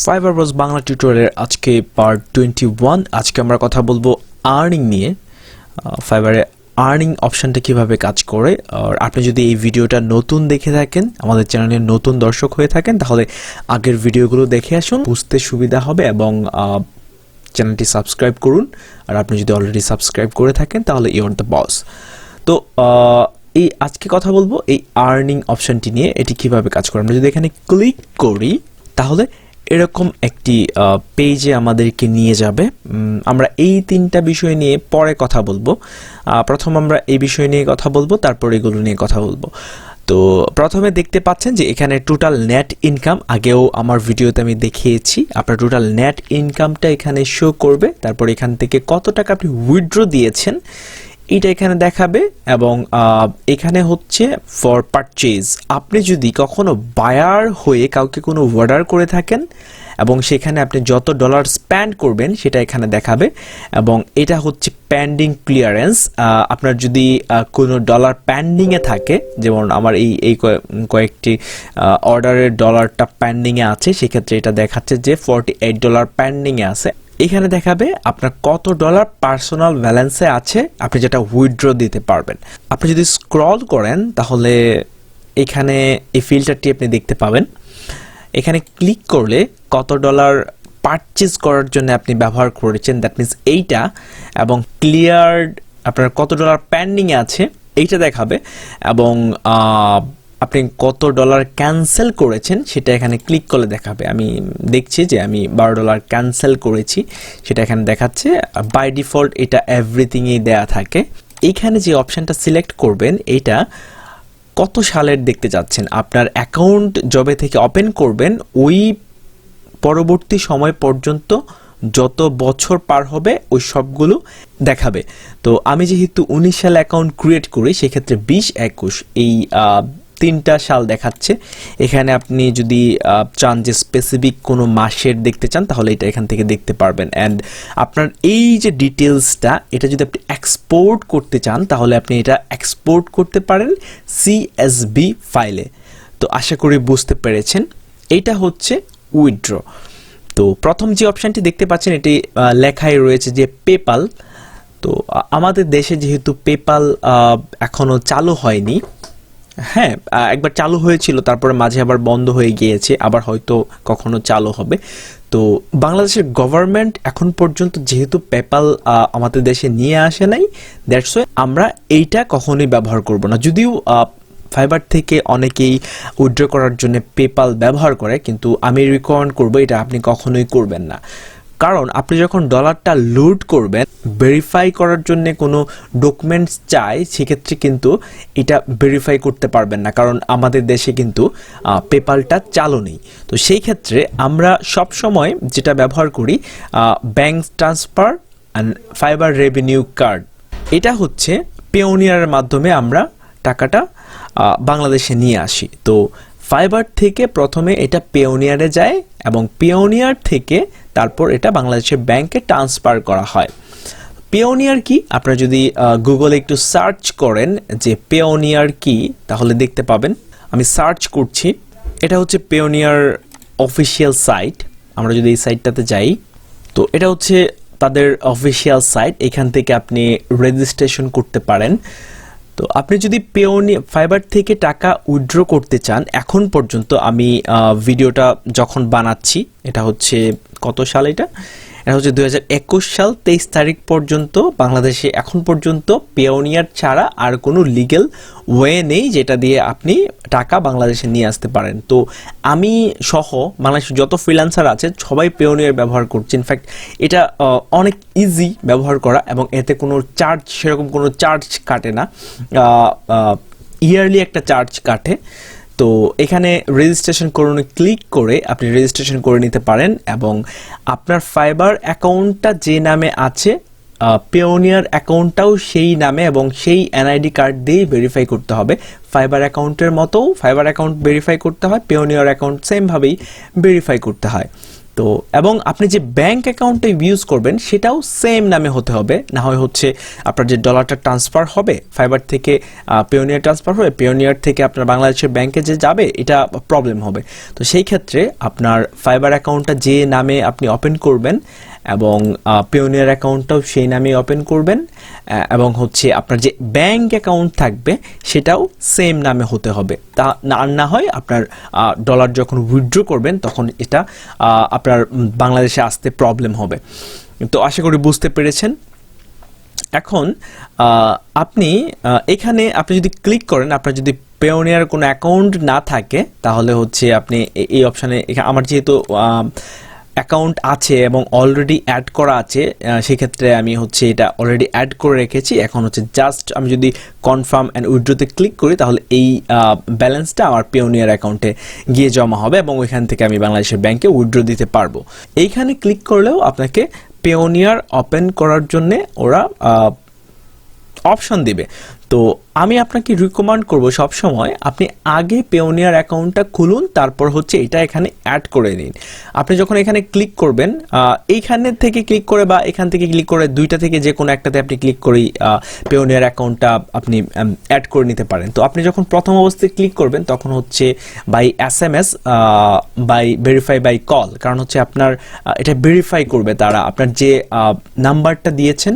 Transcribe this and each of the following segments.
Fiverr Boss Bangla টিউটোরিয়ালের আজকে part 21 আজকে আমরা কথা বলবো আর্নিং নিয়ে ফাইবারে আর্নিং অপশনটা কিভাবে কাজ করে আর আপনি যদি এই ভিডিওটা নতুন দেখে থাকেন আমাদের চ্যানেলের নতুন দর্শক হয়ে থাকেন তাহলে আগের ভিডিওগুলো দেখে আসুন বুঝতে সুবিধা হবে এবং চ্যানেলটি সাবস্ক্রাইব করুন আর আপনি যদি অলরেডি সাবস্ক্রাইব করে থাকেন তাহলে ইউ আর দ্য বস তো এই আজকে কথা বলবো এই আর্নিং অপশনটি নিয়ে এটি কিভাবে কাজ করে আমরা যদি এখানে ক্লিক করি তাহলে এরকম একটি পেজে আমাদেরকে নিয়ে যাবে আমরা এই তিনটা বিষয় নিয়ে পরে কথা বলবো প্রথম আমরা এই বিষয় নিয়ে কথা বলবো তারপর এগুলো নিয়ে কথা বলবো তো প্রথমে দেখতে পাচ্ছেন যে এখানে টোটাল নেট ইনকাম আগেও আমার ভিডিওতে আমি দেখিয়েছি আপনার টোটাল নেট ইনকামটা এখানে শো করবে তারপর এখান থেকে কত টাকা আপনি উইথড্র দিয়েছেন এটা এখানে দেখাবে এবং এখানে হচ্ছে ফর পারচেজ আপনি যদি কখনো বায়ার হয়ে কাউকে কোনো অর্ডার করে থাকেন এবং সেখানে আপনি যত ডলার স্পেন্ড করবেন সেটা এখানে দেখাবে এবং এটা হচ্ছে পেন্ডিং ক্লিয়ারেন্স আপনার যদি কোনো ডলার পেন্ডিংয়ে থাকে যেমন আমার এই কয়েকটি অর্ডারের ডলারটা পেন্ডিংয়ে আছে সেক্ষেত্রে এটা দেখাচ্ছে যে $48 পেন্ডিংয়ে আছে এখানে দেখাবে আপনার কত ডলার পার্সোনাল ব্যালেন্সে আছে আপনি যেটা উইথড্র দিতে পারবেন আপনি যদি স্ক্রল করেন তাহলে এখানে এই ফিল্টারটি আপনি দেখতে পাবেন এখানে ক্লিক করলে কত ডলার পারচেজ করার জন্য আপনি ব্যবহার করেছেন দ্যাট মিন্স এইটা এবং ক্লিয়ার্ড আপনার কত ডলার পেন্ডিংয়ে আছে এইটা দেখাবে এবং আপনি কত ডলার ক্যান্সেল করেছেন সেটা এখানে ক্লিক করলে দেখাবে আমি দেখছি যে আমি $12 ক্যান্সেল করেছি সেটা এখানে দেখাচ্ছে বাই ডিফল্ট এটা এভরিথিংই দেয়া থাকে এইখানে যে অপশনটা সিলেক্ট করবেন এটা কত সালের দেখতে যাচ্ছেন আপনার অ্যাকাউন্ট যবে থেকে ওপেন করবেন ওই পরবর্তী সময় পর্যন্ত যত বছর পার হবে ওই সবগুলো দেখাবে তো আমি যেহেতু 19 সালে অ্যাকাউন্ট ক্রিয়েট করি সেক্ষেত্রে 20-21 এই তিনটা সাল দেখাচ্ছে এখানে আপনি যদি চান যে স্পেসিফিক কোনো মাসের দেখতে চান তাহলে এটা এখান থেকে দেখতে পারবেন অ্যান্ড আপনার এই যে ডিটেলসটা এটা যদি আপনি এক্সপোর্ট করতে চান তাহলে আপনি এটা এক্সপোর্ট করতে পারেন CSV ফাইলে তো আশা করি বুঝতে পেরেছেন এইটা হচ্ছে উইথড্র তো প্রথম যে অপশানটি দেখতে পাচ্ছেন এটি লেখাই রয়েছে যে পেপাল তো আমাদের দেশে যেহেতু পেপাল এখনো চালু হয়নি হ্যাঁ একবার চালু হয়েছিল তারপরে মাঝে আবার বন্ধ হয়ে গিয়েছে আবার হয়তো কখনো চালু হবে তো বাংলাদেশের গভর্নমেন্ট এখন পর্যন্ত যেহেতু পেপাল আমাদের দেশে নিয়ে আসে নাই দ্যাটস ওয়াই আমরা এইটা কখনোই ব্যবহার করব না যদিও ফাইবার থেকে অনেকেই উইথড্র করার জন্য পেপাল ব্যবহার করে কিন্তু আমি রিকমেন্ড করব এটা আপনি কখনোই করবেন না কারণ আপনি যখন ডলারটা লোড করবেন ভেরিফাই করার জন্য কোনো ডকুমেন্টস চাই সেক্ষেত্রে কিন্তু এটা ভেরিফাই করতে পারবেন না কারণ আমাদের দেশে কিন্তু পেপালটা চালু নেই তো সেই ক্ষেত্রে আমরা সব সময় যেটা ব্যবহার করি bank transfer and fibre revenue card এটা হচ্ছে পেওনিয়ারের মাধ্যমে আমরা টাকাটা বাংলাদেশে নিয়ে আসি তো ফাইবার থেকে প্রথমে এটা পেওনিয়ারে যায় এবং পেওনিয়ার থেকে তারপর এটা বাংলাদেশের ব্যাংকে ট্রান্সফার করা হয় পেওনিয়ার কি আপনারা যদি গুগলে একটু সার্চ করেন যে পেওনিয়ার কি তাহলে দেখতে পাবেন আমি সার্চ করছি এটা হচ্ছে পেওনিয়ার অফিসিয়াল সাইট আমরা যদি এই সাইটটাতে যাই তো এটা হচ্ছে তাদের অফিসিয়াল সাইট এখান থেকে আপনি রেজিস্ট্রেশন করতে পারেন তো আপনি যদি ফাইবার থেকে টাকা উইথড্র করতে চান এখন পর্যন্ত আমি ভিডিওটা যখন বানাচ্ছি এটা হচ্ছে কত সাল এটা হচ্ছে 2021 সাল 23 তারিখ পর্যন্ত বাংলাদেশে এখন পর্যন্ত পেওনিয়ার ছাড়া আর কোনো লিগ্যাল ওয়ে নেই যেটা দিয়ে আপনি টাকা বাংলাদেশে নিয়ে আসতে পারেন তো আমি সহ বাংলাদেশের যত ফ্রিল্যান্সার আছে সবাই পেওনিয়ার ব্যবহার করছে ইনফ্যাক্ট এটা অনেক ইজি ব্যবহার করা এবং এতে কোনো চার্জ সেরকম কোনো চার্জ কাটে না ইয়ারলি একটা চার্জ কাটে তো এখানে রেজিস্ট্রেশন করুন ক্লিক করে আপনি রেজিস্ট্রেশন করে নিতে পারেন এবং আপনার ফাইবার অ্যাকাউন্টটা যে নামে আছে পেওনিয়ার অ্যাকাউন্টটাও সেই নামে এবং সেই এনআইডি কার্ড দিয়েই ভেরিফাই করতে হবে ফাইবার অ্যাকাউন্টের মতো ফাইবার অ্যাকাউন্ট ভেরিফাই করতে হয় পেওনিয়ার অ্যাকাউন্ট সেমভাবেই ভেরিফাই করতে হয় তো এবং আপনি যে ব্যাংক অ্যাকাউন্টটা ইউজ করবেন সেটাও সেম নামে হতে হবে, না হয় হচ্ছে আপনার যে ডলারটা ট্রান্সফার হবে ফাইবার থেকে পেওনিয়ার ট্রান্সফার হবে, পেওনিয়ার থেকে আপনার বাংলাদেশের ব্যাংকে যে যাবে এটা প্রবলেম হবে। তো সেই ক্ষেত্রে আপনার ফাইবার অ্যাকাউন্টটা যে নামে আপনি ওপেন করবেন এবং পেওনিয়ার অ্যাকাউন্টটাও সেই নামে ওপেন করবেন, এবং হচ্ছে আপনার যে ব্যাংক অ্যাকাউন্ট থাকবে সেটাও সেম নামে হতে হবে। তা না হয় আপনার ডলার যখন উইথড্র করবেন তখন এটা আপনার বাংলাদেশে আসতে প্রবলেম হবে। তো আশা করি বুঝতে পেরেছেন। এখন আপনি এখানে আপনি যদি ক্লিক করেন, আপনার যদি পেওনিয়ার কোনো অ্যাকাউন্ট না থাকে তাহলে হচ্ছে আপনি এই অপশানে, আমার যেহেতু অ্যাকাউন্ট আছে এবং অলরেডি অ্যাড করা আছে সেক্ষেত্রে আমি হচ্ছে এটা অলরেডি অ্যাড করে রেখেছি। এখন হচ্ছে জাস্ট আমি যদি কনফার্ম অ্যান্ড উইথড্রোতে ক্লিক করি তাহলে এই ব্যালেন্সটা আমার পেওনিয়ার অ্যাকাউন্টে গিয়ে জমা হবে এবং ওইখান থেকে আমি বাংলাদেশের ব্যাংকে উইথড্র দিতে পারবো। এইখানে ক্লিক করলেও আপনাকে পেওনিয়ার ওপেন করার জন্যে ওরা অপশন দিবে। তো আমি আপনাকে রিকমেন্ড করব সবসময় আপনি আগে পেওনিয়ার অ্যাকাউন্টটা খুলুন, তারপর হচ্ছে এটা এখানে অ্যাড করে নিন। আপনি যখন এখানে ক্লিক করবেন, এইখানে থেকে ক্লিক করে বা এখান থেকে ক্লিক করে দুইটা থেকে যে কোনো একটাতে আপনি ক্লিক করেই পেওনিয়ার অ্যাকাউন্টটা আপনি অ্যাড করে নিতে পারেন। তো আপনি যখন প্রথম অবস্থায় ক্লিক করবেন তখন হচ্ছে by SMS by verify by call, কারণ হচ্ছে আপনার এটা ভেরিফাই করবে তারা আপনার যে নাম্বারটা দিয়েছেন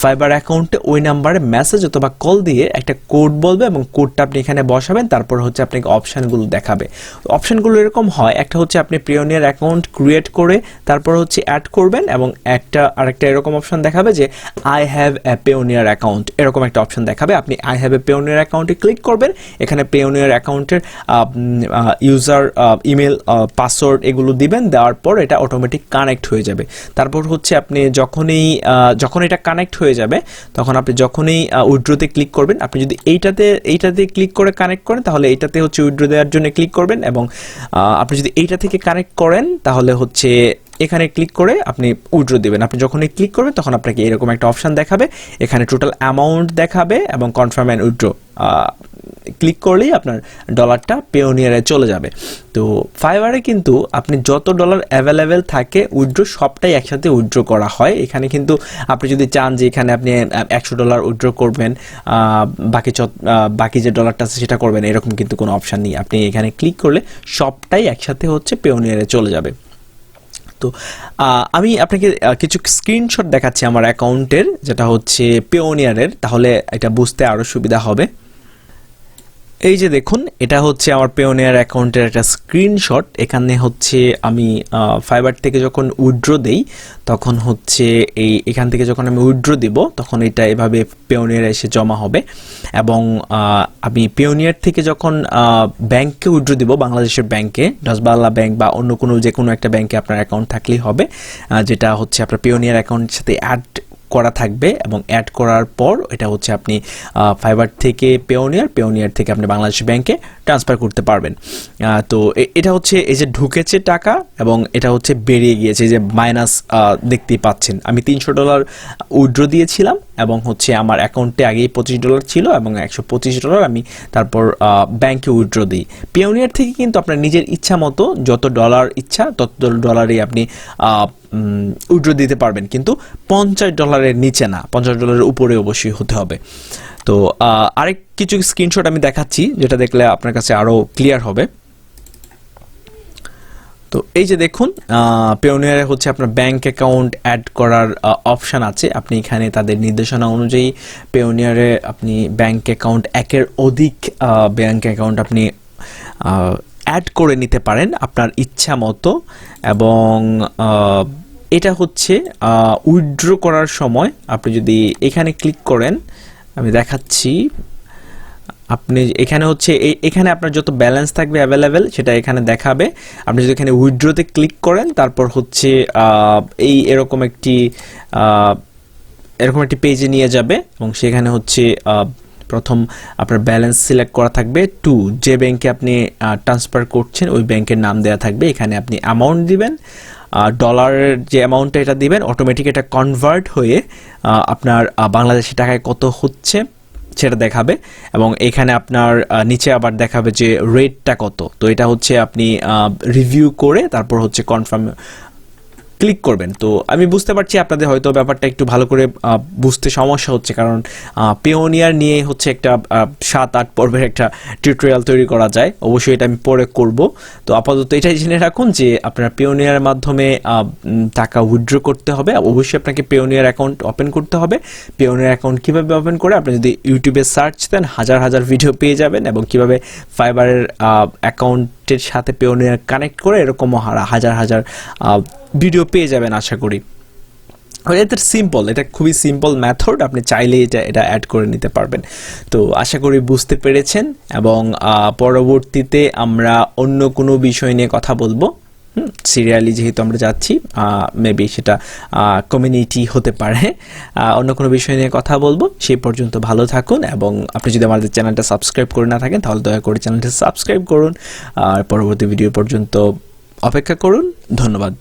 ফাইবার অ্যাকাউন্টে, ওই নাম্বারে মেসেজ অথবা কল দিয়ে একটা কোড বলবে এবং কোডটা আপনি এখানে বসাবেন, তারপর হচ্ছে আপনাকে অপশানগুলো দেখাবে। অপশানগুলো এরকম হয়, একটা হচ্ছে আপনি পেওনিয়ার অ্যাকাউন্ট ক্রিয়েট করে তারপর হচ্ছে অ্যাড করবেন এবং আরেকটা এরকম অপশান দেখাবে যে I have a Payoneer account, এরকম একটা অপশান দেখাবে। আপনি আই হ্যাভ এ পেওনিয়ার অ্যাকাউন্টে ক্লিক করবেন, এখানে পেওনিয়ার অ্যাকাউন্টের ইউজার ইমেল পাসওয়ার্ড এগুলো দিবেন, দেওয়ার পর এটা অটোমেটিক কানেক্ট হয়ে যাবে। তারপর হচ্ছে আপনি যখন এটা কানেক্ট হয়ে যাবে তখন আপনি যখনই উইথড্রোতে ক্লিক করবেন, আপনি যদি এইটাতে ক্লিক করে কানেক্ট করেন তাহলে এইটাতে হচ্ছে উইথড্রো দেওয়ার জন্য ক্লিক করবেন, এবং আপনি যদি এইটা থেকে কানেক্ট করেন তাহলে হচ্ছে এখানে ক্লিক করে আপনি উইথড্র দিবেন। আপনি যখনই ক্লিক করবেন তখন আপনাকে এরকম একটা অপশান দেখাবে, এখানে টোটাল অ্যামাউন্ট দেখাবে এবং কনফার্ম অ্যান্ড উইথড্র ক্লিক করলেই আপনার ডলারটা পেওনিয়ারে চলে যাবে। তো ফাইবারে কিন্তু আপনি যত ডলার অ্যাভেলেবেল থাকে উইথড্র সবটাই একসাথে উইথড্র করা হয়। এখানে কিন্তু আপনি যদি চান যে এখানে আপনি $100 উইথড্র করবেন, বাকি যে ডলারটা আছে সেটা করবেন, এরকম কিন্তু কোনো অপশান নেই। আপনি এখানে ক্লিক করলে সবটাই একসাথে হচ্ছে পেওনিয়ারে চলে যাবে। তো আমি আপনাকে কিছু স্ক্রিনশট দেখাচ্ছি আমার অ্যাকাউন্টের, যেটা হচ্ছে পেওনিয়ারের, তাহলে এটা বুঝতে আরও সুবিধা হবে। এই যে দেখুন, এটা হচ্ছে আমার পেওনিয়ার অ্যাকাউন্টের একটা স্ক্রিনশট। এখানে হচ্ছে আমি ফাইবার থেকে যখন উইথড্র দেই তখন হচ্ছে এখান থেকে যখন আমি উইথড্র দিব তখন এটা এভাবে পেওনিয়ারে এসে জমা হবে, এবং আমি পেওনিয়ার থেকে যখন ব্যাংকে উইথড্র দিব, বাংলাদেশের ব্যাংকে, বাংলা ব্যাংক বা অন্য যে কোনো একটা ব্যাংকে আপনার অ্যাকাউন্ট থাকলেই হবে, যেটা হচ্ছে আপনার পেওনিয়ার অ্যাকাউন্টের সাথে অ্যাড করা থাকবে, এবং অ্যাড করার পর এটা হচ্ছে আপনি ফাইবার থেকে পেওনিয়ার থেকে আপনি বাংলাদেশ ব্যাংকে ট্রান্সফার করতে পারবেন। তো এটা হচ্ছে এই যে ঢুকেছে টাকা এবং এটা হচ্ছে বেরিয়ে গিয়েছে, যে মাইনাস দেখতেই পাচ্ছেন। আমি $300 উইথড্র দিয়েছিলাম এবং হচ্ছে আমার অ্যাকাউন্টে আগেই $25 ছিল এবং $125 আমি তারপর ব্যাংকে উইথড্র দিই। পেওনিয়ার থেকে কিন্তু আপনার নিজের ইচ্ছা মতো যত ডলার ইচ্ছা তত ডলারই আপনি উইথড্র দিতে পারবেন, কিন্তু $50 নিচে না, $50 উপরে অবশ্যই হতে হবে। তো আরেক কিছু স্ক্রিনশট আমি দেখাচ্ছি যেটা দেখলে আপনার কাছে আরও ক্লিয়ার হবে। তো এই যে দেখুন, পেওনিয়ারে হচ্ছে আপনার ব্যাংক অ্যাকাউন্ট অ্যাড করার অপশান আছে। আপনি এখানে তাদের নির্দেশনা অনুযায়ী পেওনিয়ারে আপনি ব্যাংক অ্যাকাউন্ট একের অধিক ব্যাংক অ্যাকাউন্ট আপনি অ্যাড করে নিতে পারেন আপনার ইচ্ছা মতো, এবং এটা হচ্ছে উইথড্র করার সময় আপনি যদি এখানে ক্লিক করেন, আমি দেখাচ্ছি, আপনি এখানে হচ্ছে এখানে আপনার যত ব্যালেন্স থাকবে অ্যাভেলেবেল সেটা এখানে দেখাবে। আপনি যদি এখানে উইথড্রোতে ক্লিক করেন তারপর হচ্ছে এরকম একটি পেজে নিয়ে যাবে, এবং সেখানে হচ্ছে প্রথম আপনার ব্যালেন্স সিলেক্ট করা থাকবে, যে ব্যাংকে আপনি ট্রান্সফার করছেন ওই ব্যাংকের নাম দেওয়া থাকবে। এখানে আপনি অ্যামাউন্ট দিবেন, ডলারের যে অ্যামাউন্টটা এটা দিবেন, অটোমেটিক এটা কনভার্ট হয়ে আপনার বাংলাদেশি টাকায় কত হচ্ছে সেটা দেখাবে এবং এখানে আপনার নিচে আবার দেখাবে যে রেটটা কত। তো এটা হচ্ছে আপনি রিভিউ করে তারপর হচ্ছে কনফার্ম ক্লিক করবেন। তো আমি বুঝতে পারছি আপনাদের হয়তো ব্যাপারটা একটু ভালো করে বুঝতে সমস্যা হচ্ছে, কারণ পেওনিয়ার নিয়ে হচ্ছে একটা 7-8 পর্বের একটা টিউটোরিয়াল তৈরি করা যায়, অবশ্যই এটা আমি পরে করব। তো আপাতত এটাই জেনে রাখুন যে আপনার পেওনিয়ার মাধ্যমে টাকা উইথড্র করতে হবে, অবশ্যই আপনাকে পেওনিয়ার অ্যাকাউন্ট ওপেন করতে হবে। পেওনিয়ার অ্যাকাউন্ট কীভাবে ওপেন করে, আপনি যদি ইউটিউবে সার্চ দেন হাজার হাজার ভিডিও পেয়ে যাবেন, এবং কীভাবে ফাইবারের অ্যাকাউন্টের সাথে পেওনিয়ার কানেক্ট করে এরকম হাজার হাজার ভিডিও পেয়ে যাবেন আশা করি। এটা সিম্পল, এটা খুবই সিম্পল মেথড, আপনি চাইলে এটা অ্যাড করে নিতে পারবেন। তো আশা করি বুঝতে পেরেছেন, এবং পরবর্তীতে আমরা অন্য কোনো বিষয় নিয়ে কথা বলবো। সিরিয়ালি যেহেতু আমরা যাচ্ছি, মেবি সেটা কমিউনিটি হতে পারে, অন্য কোনো বিষয় নিয়ে কথা বলবো। সেই পর্যন্ত ভালো থাকুন, এবং আপনি যদি আমাদের চ্যানেলটা সাবস্ক্রাইব করে না থাকেন তাহলে দয়া করে চ্যানেলটা সাবস্ক্রাইব করুন, আর পরবর্তী ভিডিও পর্যন্ত অপেক্ষা করুন। ধন্যবাদ।